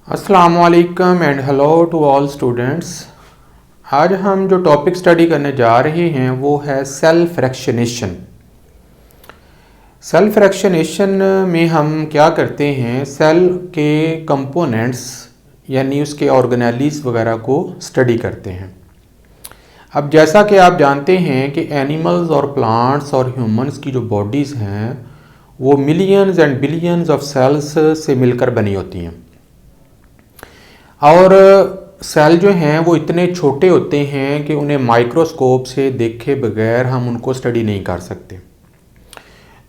अस्सलामुअलैकुम and hello to all students. आज हम जो टॉपिक स्टडी करने जा रहे हैं वो है सेल फ्रैक्शनेशन। सेल फ्रैक्शनेशन में हम क्या करते हैं, सेल के कंपोनेंट्स यानी उसके ऑर्गेनेलिज वगैरह को स्टडी करते हैं। अब जैसा कि आप जानते हैं कि एनिमल्स और प्लांट्स और ह्यूमंस की जो बॉडीज़ हैं वो millions and billions of cells से मिलकर बनी होती हैं और सेल जो हैं वो इतने छोटे होते हैं कि उन्हें माइक्रोस्कोप से देखे बगैर हम उनको स्टडी नहीं कर सकते।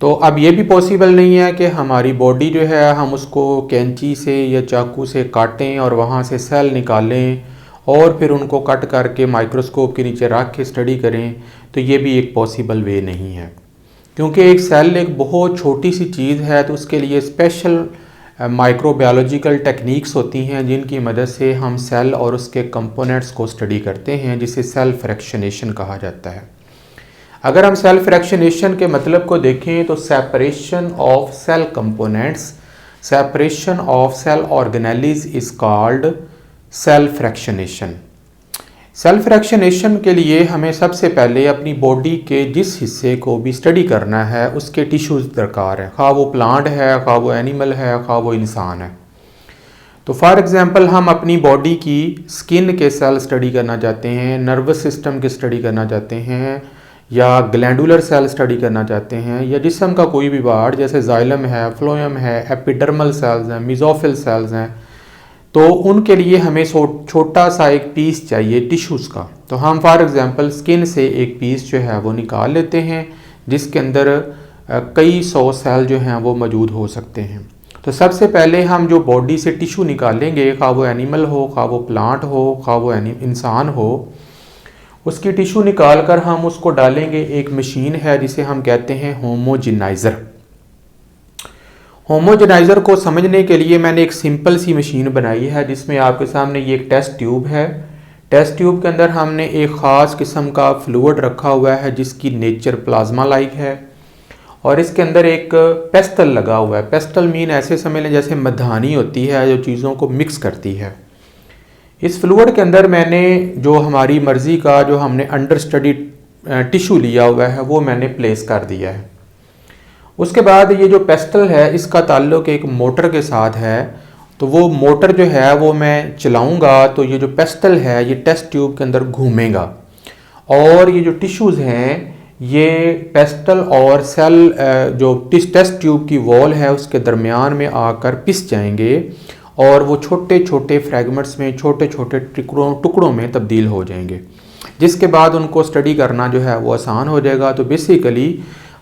तो अब ये भी पॉसिबल नहीं है कि हमारी बॉडी जो है हम उसको कैंची से या चाकू से काटें और वहाँ से सेल निकालें और फिर उनको कट करके माइक्रोस्कोप के नीचे रख के स्टडी करें। तो ये भी एक पॉसिबल वे नहीं है, क्योंकि एक सेल एक बहुत छोटी सी चीज़ है। तो उसके लिए स्पेशल माइक्रोबायोलॉजिकल टेक्निक्स होती हैं जिनकी मदद से हम सेल और उसके कंपोनेंट्स को स्टडी करते हैं, जिसे सेल फ्रैक्शनेशन कहा जाता है। अगर हम सेल फ्रैक्शनेशन के मतलब को देखें तो separation of cell components, separation of cell organelles is called cell fractionation. Cell fractionation के लिए हमें सबसे पहले अपनी बॉडी के जिस हिस्से को भी स्टडी करना है उसके टिश्यूज़ दरकार है, खा वो प्लांट है, खा वो एनिमल है, खा वो इंसान है। तो फॉर एग्जांपल हम अपनी बॉडी की स्किन के सेल स्टडी करना चाहते हैं, नर्वस सिस्टम के स्टडी करना चाहते हैं, या ग्लैंडुलर सेल स्टडी करना चाहते हैं, या जिस्म का कोई भी पार्ट जैसे जाइलम है, फ्लोएम है, एपिडर्मल सेल्स हैं, मेसोफिल सेल्स हैं, तो उनके लिए हमें छोटा सा एक पीस चाहिए टिश्यूज़ का। तो हम फॉर एग्जांपल स्किन से एक पीस जो है वो निकाल लेते हैं जिसके अंदर कई सौ सेल जो हैं वो मौजूद हो सकते हैं। तो सबसे पहले हम जो बॉडी से टिश्यू निकालेंगे, खा वो एनिमल हो, खा वो प्लांट हो, खा वो इंसान हो, उसकी टिश्यू निकाल कर हम उसको डालेंगे। एक मशीन है जिसे हम कहते हैं होमोजेनाइज़र। होमोजेनाइज़र को समझने के लिए मैंने एक सिंपल सी मशीन बनाई है जिसमें आपके सामने ये एक टेस्ट ट्यूब है। टेस्ट ट्यूब के अंदर हमने एक ख़ास किस्म का फ्लूइड रखा हुआ है जिसकी नेचर प्लाज्मा लाइक है, और इसके अंदर एक पेस्टल लगा हुआ है। पेस्टल मीन ऐसे समझ लें जैसे मधानी होती है जो चीज़ों को मिक्स करती है। इस फ्लूइड के अंदर मैंने जो हमारी मर्ज़ी का जो हमने अंडर स्टडी टिश्यू लिया हुआ है वो मैंने प्लेस कर दिया है। उसके बाद ये जो पेस्टल है इसका ताल्लुक एक मोटर के साथ है। तो वो मोटर जो है वो मैं चलाऊंगा तो ये जो पेस्टल है ये टेस्ट ट्यूब के अंदर घूमेगा, और ये जो टिश्यूज़ हैं ये पेस्टल और सेल जो टेस्ट ट्यूब की वॉल है उसके दरमियान में आकर पिस जाएंगे और वो छोटे छोटे फ्रैगमेंट्स में, छोटे छोटे टुकड़ों में तब्दील हो जाएंगे, जिसके बाद उनको स्टडी करना जो है वो आसान हो जाएगा। तो बेसिकली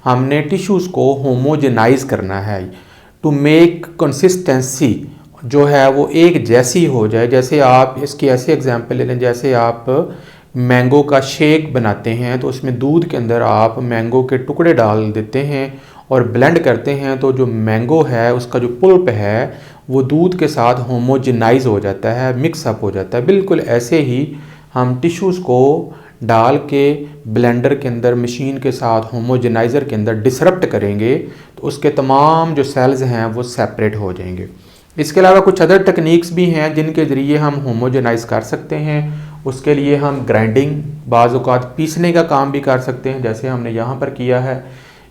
हमने टिश्यूज़ को होमोजेनाइज करना है टू मेक कंसिस्टेंसी जो है वो एक जैसी हो जाए। जैसे आप इसकी ऐसे एग्जांपल ले लें, जैसे आप मैंगो का शेक बनाते हैं तो उसमें दूध के अंदर आप मैंगो के टुकड़े डाल देते हैं और ब्लेंड करते हैं, तो जो मैंगो है उसका जो पुल्प है वो दूध के साथ होमोजेनाइज हो जाता है, मिक्सअप हो जाता है। बिल्कुल ऐसे ही हम टिश्यूज़ को डाल के ब्लेंडर के अंदर मशीन के साथ होमोजेनाइज़र के अंदर डिसरप्ट करेंगे तो उसके तमाम जो सेल्स हैं वो सेपरेट हो जाएंगे। इसके अलावा कुछ अदर टेक्निक्स भी हैं जिनके ज़रिए हम होमोजेनाइज कर सकते हैं। उसके लिए हम ग्राइंडिंग, बाज़ औक़ात पीसने का काम भी कर सकते हैं, जैसे हमने यहाँ पर किया है।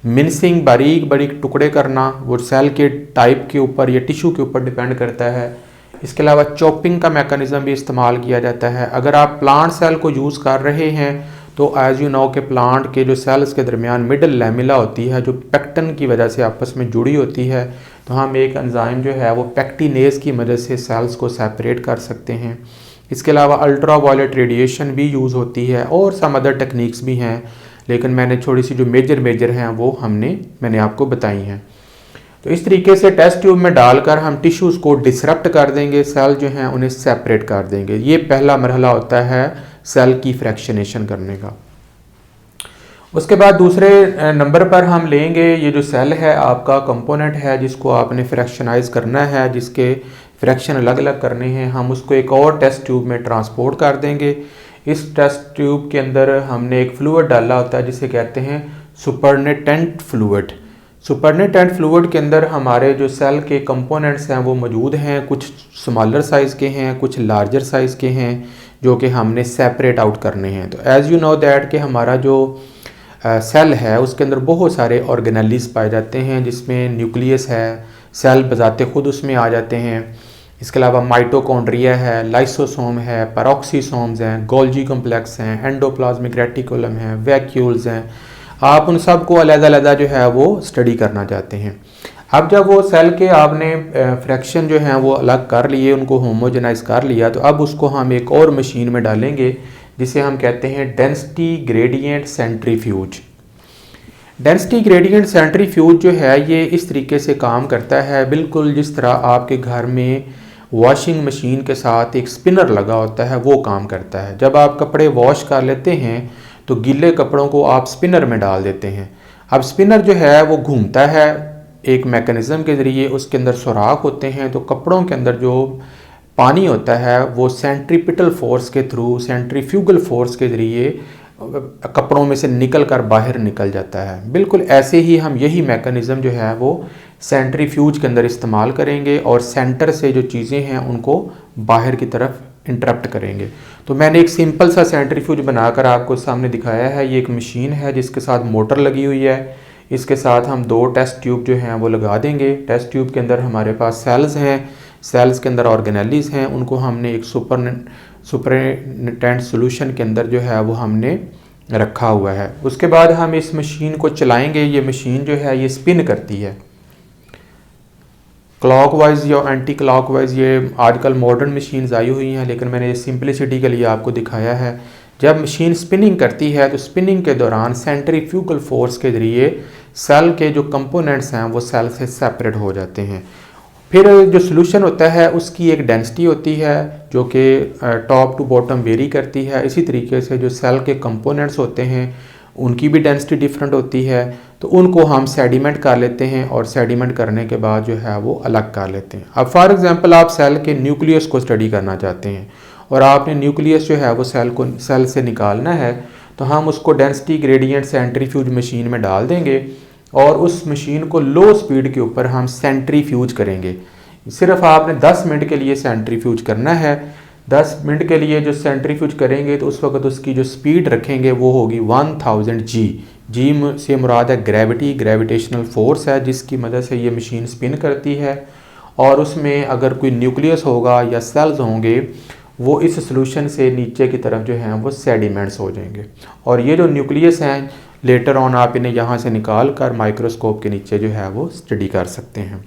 मिन्सिंग, बारीक बारीक टुकड़े करना, वो सेल के टाइप के ऊपर या टिश्यू के ऊपर डिपेंड करता है। इसके अलावा चॉपिंग का मैकेनिज़्म भी इस्तेमाल किया जाता है। अगर आप प्लांट सेल को यूज़ कर रहे हैं तो एज यू नो के प्लांट के जो सेल्स के दरमियान मिडल लैमिला होती है जो पेक्टन की वजह से आपस में जुड़ी होती है, तो हम एक एंजाइम जो है वो पेक्टिनेज की मदद से सेल्स को सेपरेट कर सकते हैं। इसके अलावा अल्ट्रा वायलेट रेडिएशन भी यूज़ होती है और सम अदर टेक्निक्स भी हैं, लेकिन मैंने थोड़ी सी जो मेजर हैं वो मैंने आपको बताई हैं। तो इस तरीके से टेस्ट ट्यूब में डालकर हम टिश्यूज़ को डिसरप्ट कर देंगे, सेल जो हैं उन्हें सेपरेट कर देंगे। ये पहला मरहला होता है सेल की फ्रैक्शनेशन करने का। उसके बाद दूसरे नंबर पर हम लेंगे ये जो सेल है आपका कंपोनेंट है जिसको आपने फ्रैक्शनाइज करना है, जिसके फ्रैक्शन अलग अलग करने हैं, हम उसको एक और टेस्ट ट्यूब में ट्रांसपोर्ट कर देंगे। इस टेस्ट ट्यूब के अंदर हमने एक फ्लूइड डाला होता है जिसे कहते हैं सुपरनेटेंट फ्लूइड। सुपरनेटेंट फ्लूइड के अंदर हमारे जो सेल के कंपोनेंट्स हैं वो मौजूद हैं, कुछ स्मॉलर साइज़ के हैं, कुछ लार्जर साइज़ के हैं, जो कि हमने सेपरेट आउट करने हैं। तो एज़ यू नो दैट कि हमारा जो सेल है उसके अंदर बहुत सारे ऑर्गेनेल्स पाए जाते हैं, जिसमें न्यूक्लियस है, सेल बजाते खुद उसमें आ जाते हैं। इसके अलावा माइटोकॉन्ड्रिया है, लाइसोसोम है, पैरोक्सीसोम्स हैं, गोल्जी कॉम्प्लेक्स हैं, एंडोप्लाज्मिक रेटिकुलम हैं, वैक्यूल्स हैं। आप उन सब को अलग-अलग जो है वो स्टडी करना चाहते हैं। अब जब वो सेल के आपने फ्रैक्शन जो हैं वो अलग कर लिए, उनको होमोजेनाइज कर लिया, तो अब उसको हम एक और मशीन में डालेंगे जिसे हम कहते हैं density gradient centrifuge. Density gradient centrifuge जो है ये इस तरीके से काम करता है, बिल्कुल जिस तरह आपके घर में वॉशिंग मशीन के साथ एक स्पिनर लगा होता है वो काम करता है। जब आप कपड़े वॉश कर लेते हैं तो गीले कपड़ों को आप स्पिनर में डाल देते हैं। अब स्पिनर जो है वो घूमता है एक मैकेनिज़्म के ज़रिए, उसके अंदर सुराख होते हैं, तो कपड़ों के अंदर जो पानी होता है वो सेंट्रीपिटल फोर्स के थ्रू, सेंट्रीफ्यूगल फोर्स के ज़रिए कपड़ों में से निकल कर बाहर निकल जाता है। बिल्कुल ऐसे ही हम यही मैकेनिज़्म जो है वो सेंट्रीफ्यूज के अंदर इस्तेमाल करेंगे और सेंटर से जो चीज़ें हैं उनको बाहर की तरफ इंटरप्ट करेंगे। तो मैंने एक सिंपल सा सेंट्रीफ्यूज बनाकर आपको सामने दिखाया है। ये एक मशीन है जिसके साथ मोटर लगी हुई है। इसके साथ हम 2 टेस्ट ट्यूब जो हैं वो लगा देंगे। टेस्ट ट्यूब के अंदर हमारे पास सेल्स हैं, सेल्स के अंदर ऑर्गेनेल्स हैं, उनको हमने एक सुपरनेटेंट सॉल्यूशन के अंदर जो है वो हमने रखा हुआ है। उसके बाद हम इस मशीन को चलाएंगे। ये मशीन जो है ये स्पिन करती है क्लॉकवाइज या एंटी क्लॉकवाइज। ये आजकल मॉडर्न मशीन्स आई हुई हैं, लेकिन मैंने सिंपलिसिटी के लिए आपको दिखाया है। जब मशीन स्पिनिंग करती है तो स्पिनिंग के दौरान सेंट्रीफ्यूगल फोर्स के ज़रिए सेल के जो कंपोनेंट्स हैं वो सेल से सेपरेट हो जाते हैं। फिर जो सोल्यूशन होता है उसकी एक डेंसिटी होती है जो कि टॉप टू बॉटम वेरी करती है। इसी तरीके से जो सेल के कंपोनेंट्स होते हैं उनकी भी डेंसिटी डिफरेंट होती है। तो उनको हम सेडिमेंट कर लेते हैं और सेडिमेंट करने के बाद जो है वो अलग कर लेते हैं। अब फॉर एग्जांपल आप सेल के न्यूक्लियस को स्टडी करना चाहते हैं और आपने न्यूक्लियस जो है वो सेल से निकालना है, तो हम उसको डेंसिटी ग्रेडियंट सेंट्रीफ्यूज मशीन में डाल देंगे और उस मशीन को लो स्पीड के ऊपर हम सेंट्रीफ्यूज करेंगे। सिर्फ आपने 10 मिनट के लिए सेंट्रीफ्यूज करना है। 10 मिनट के लिए जो सेंट्रीफ्यूज करेंगे तो उस वक्त उसकी जो स्पीड रखेंगे वो होगी 1000 जी। जी से मुराद है ग्रेविटी, ग्रेविटेशनल फोर्स है जिसकी मदद से ये मशीन स्पिन करती है। और उसमें अगर कोई न्यूक्लियस होगा या सेल्स होंगे वो इस सॉल्यूशन से नीचे की तरफ जो हैं वो सेडिमेंट्स हो जाएंगे। और ये जो न्यूक्लियस हैं लेटर ऑन आप इन्हें यहाँ से निकाल कर माइक्रोस्कोप के नीचे जो है वो स्टडी कर सकते हैं।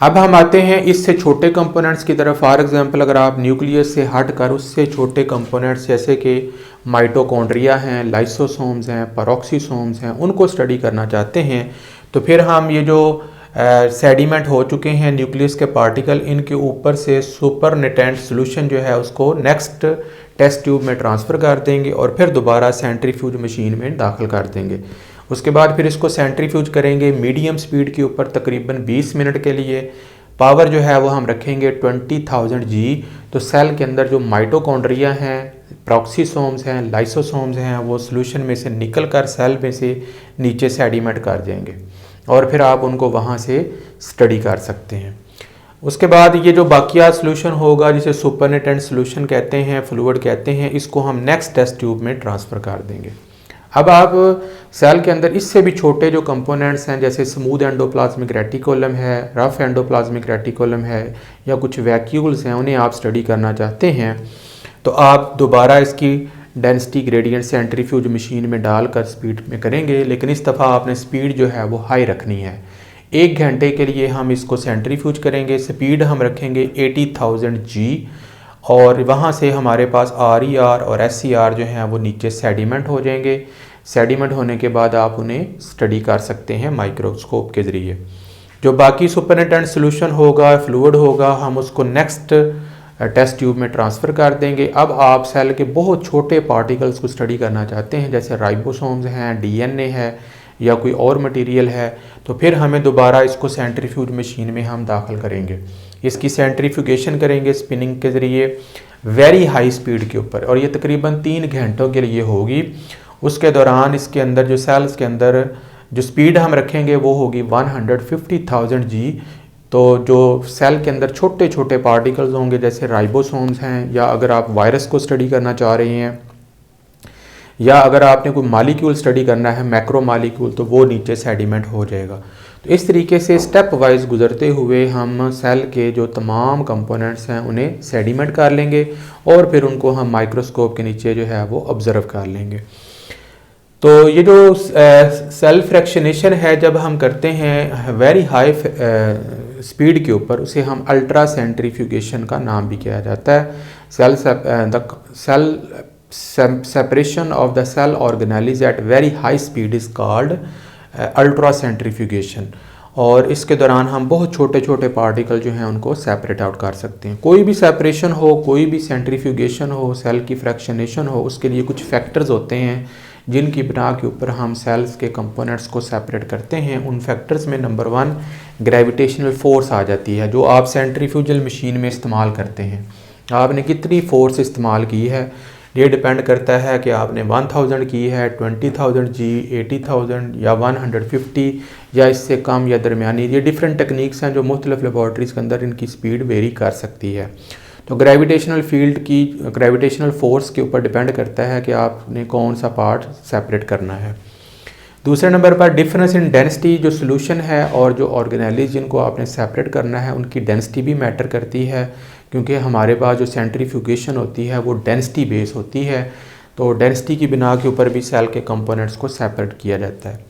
अब हम आते हैं इससे छोटे कंपोनेंट्स की तरफ। फॉर एग्जांपल अगर आप न्यूक्लियस से हट कर उससे छोटे कंपोनेंट्स जैसे कि माइटोकॉन्ड्रिया हैं, लाइसोसोम्स हैं, पैरोक्सीसोम्स हैं, उनको स्टडी करना चाहते हैं, तो फिर हम ये जो सेडिमेंट हो चुके हैं न्यूक्लियस के पार्टिकल, इनके ऊपर से सुपरनेटेंट सॉल्यूशन जो है उसको नेक्स्ट टेस्ट ट्यूब में ट्रांसफ़र कर देंगे और फिर दोबारा सेंट्रीफ्यूज मशीन में दाखिल कर देंगे। उसके बाद फिर इसको सेंट्रीफ्यूज करेंगे मीडियम स्पीड के ऊपर तकरीबन 20 मिनट के लिए। पावर जो है वो हम रखेंगे 20,000 जी। तो सेल के अंदर जो माइटोकॉन्ड्रिया हैं, पैरोक्सीसोम्स हैं, लाइसोसोम्स हैं, वो सॉल्यूशन में से निकल कर सेल में से नीचे सेडिमेंट कर जाएंगे और फिर आप उनको वहाँ से स्टडी कर सकते हैं। उसके बाद ये जो बाकिया सॉल्यूशन होगा जिसे सुपरनेटेंट सॉल्यूशन कहते हैं, फ्लूइड कहते हैं, इसको हम नेक्स्ट टेस्ट ट्यूब में ट्रांसफ़र कर देंगे। अब आप सेल के अंदर इससे भी छोटे जो कंपोनेंट्स हैं जैसे स्मूथ एंडोप्लाज्मिक रेटिकुलम है, रफ एंडोप्लाज्मिक रेटिकुलम है या कुछ वैक्यूल्स हैं, उन्हें आप स्टडी करना चाहते हैं, तो आप दोबारा इसकी डेंसिटी ग्रेडियंट सेंट्रीफ्यूज मशीन में डालकर स्पीड में करेंगे। लेकिन इस दफ़ा आपने स्पीड जो है वो हाई रखनी है। 1 घंटे के लिए हम इसको सेंट्रीफ्यूज करेंगे। स्पीड हम रखेंगे 80,000 जी और वहाँ से हमारे पास RER और SCR जो हैं वो नीचे सेडिमेंट हो जाएंगे। सेडिमेंट होने के बाद आप उन्हें स्टडी कर सकते हैं माइक्रोस्कोप के ज़रिए। जो बाकी सुपरनेटेंट सॉल्यूशन होगा, फ्लूइड होगा, हम उसको नेक्स्ट टेस्ट ट्यूब में ट्रांसफ़र कर देंगे। अब आप सेल के बहुत छोटे पार्टिकल्स को स्टडी करना चाहते हैं जैसे राइबोसोम्स हैं, DNA है या कोई और मटेरियल है, तो फिर हमें दोबारा इसको सेंट्रीफ्यूज मशीन में हम दाखिल करेंगे। इसकी सेंट्रीफ्यूगेशन करेंगे स्पिनिंग के ज़रिए वेरी हाई स्पीड के ऊपर और ये तकरीबन 3 घंटों के लिए होगी। उसके दौरान इसके अंदर जो सेल्स के अंदर जो स्पीड हम रखेंगे वो होगी 150,000 जी। तो जो सेल के अंदर छोटे छोटे पार्टिकल्स होंगे जैसे राइबोसोम्स हैं, या अगर आप वायरस को स्टडी करना चाह रहे हैं, या अगर आपने कोई मालिक्यूल स्टडी करना है मैक्रो मालिक्यूल, तो वो नीचे सेडिमेंट हो जाएगा। तो इस तरीके से स्टेप वाइज गुजरते हुए हम सेल के जो तमाम कंपोनेंट्स हैं उन्हें सेडिमेंट कर लेंगे और फिर उनको हम माइक्रोस्कोप के नीचे जो है वो ऑब्ज़र्व कर लेंगे। तो ये जो सेल फ्रैक्शनेशन है जब हम करते हैं वेरी हाई स्पीड के ऊपर, उसे हम अल्ट्रा सेंट्रीफ्यूगेशन का नाम भी किया जाता है। Cell separation of the cell organelles at very high speed is called ultra centrifugation. और इसके दौरान हम बहुत छोटे छोटे पार्टिकल जो हैं उनको सेपरेट आउट कर सकते हैं। कोई भी सेपरेशन हो, कोई भी सेंट्रीफ्यूगेशन हो, सेल की फ्रैक्शनेशन हो, उसके लिए कुछ फैक्टर्स होते हैं जिनकी बिना के ऊपर हम सेल्स के कंपोनेंट्स को सेपरेट करते हैं। उन फैक्टर्स में नंबर 1 ग्रेविटेशनल फोर्स आ जाती है, जो आप सेंट्रीफ्यूजल मशीन में इस्तेमाल करते हैं। आपने कितनी फोर्स इस्तेमाल की है ये डिपेंड करता है कि आपने 1000 की है, 20,000 जी, 80,000 या 150 या इससे कम या दरमियानी। ये डिफरेंट टेक्निक्स हैं जो मुख्तलिफ लेबॉर्ट्रीज़ के अंदर इनकी स्पीड वेरी कर सकती है। तो ग्रेविटेशनल फील्ड की ग्रेविटेशनल फोर्स के ऊपर डिपेंड करता है कि आपने कौन सा पार्ट सेपरेट करना है। दूसरे नंबर पर डिफरेंस इन डेंसिटी, जो सोल्यूशन है और जो ऑर्गेनेलिज जिनको आपने सेपरेट करना है उनकी डेंसिटी भी मैटर करती है, क्योंकि हमारे पास जो सेंट्रीफ्यूगेशन होती है वो डेंसिटी बेस होती है। तो डेंसिटी की बिना के ऊपर भी सेल के कंपोनेंट्स को सेपरेट किया जाता है।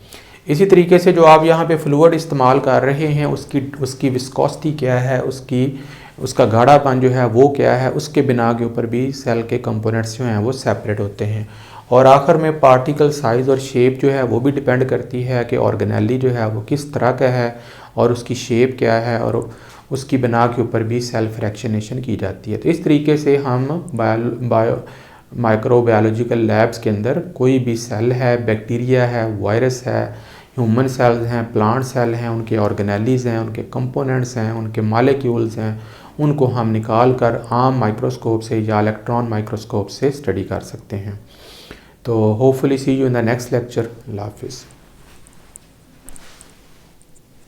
इसी तरीके से जो आप यहाँ पे फ्लूइड इस्तेमाल कर रहे हैं उसकी विस्कोसिटी क्या है, उसका गाढ़ापन जो है वो क्या है, उसके बिना के ऊपर भी सेल के कंपोनेंट्स जो हैं वो सेपरेट होते हैं। और आखिर में पार्टिकल साइज़ और शेप जो है वो भी डिपेंड करती है कि ऑर्गेनेली जो है वो किस तरह का है और उसकी शेप क्या है, और उसकी बिना के ऊपर भी सेल फ्रैक्शनेशन की जाती है। तो इस तरीके से हम माइक्रोबायोलॉजिकल लैब्स के अंदर कोई भी सेल है, बैक्टीरिया है, वायरस है, ह्यूमन सेल्स हैं, प्लांट सेल हैं, उनके ऑर्गेनेलीज हैं, उनके कंपोनेंट्स हैं, उनके मालिक्यूल्स हैं, उनको हम निकाल कर आम माइक्रोस्कोप से या इलेक्ट्रॉन माइक्रोस्कोप से स्टडी कर सकते हैं। तो hopefully see you in the next lecture. अल्लाह हाफिज़।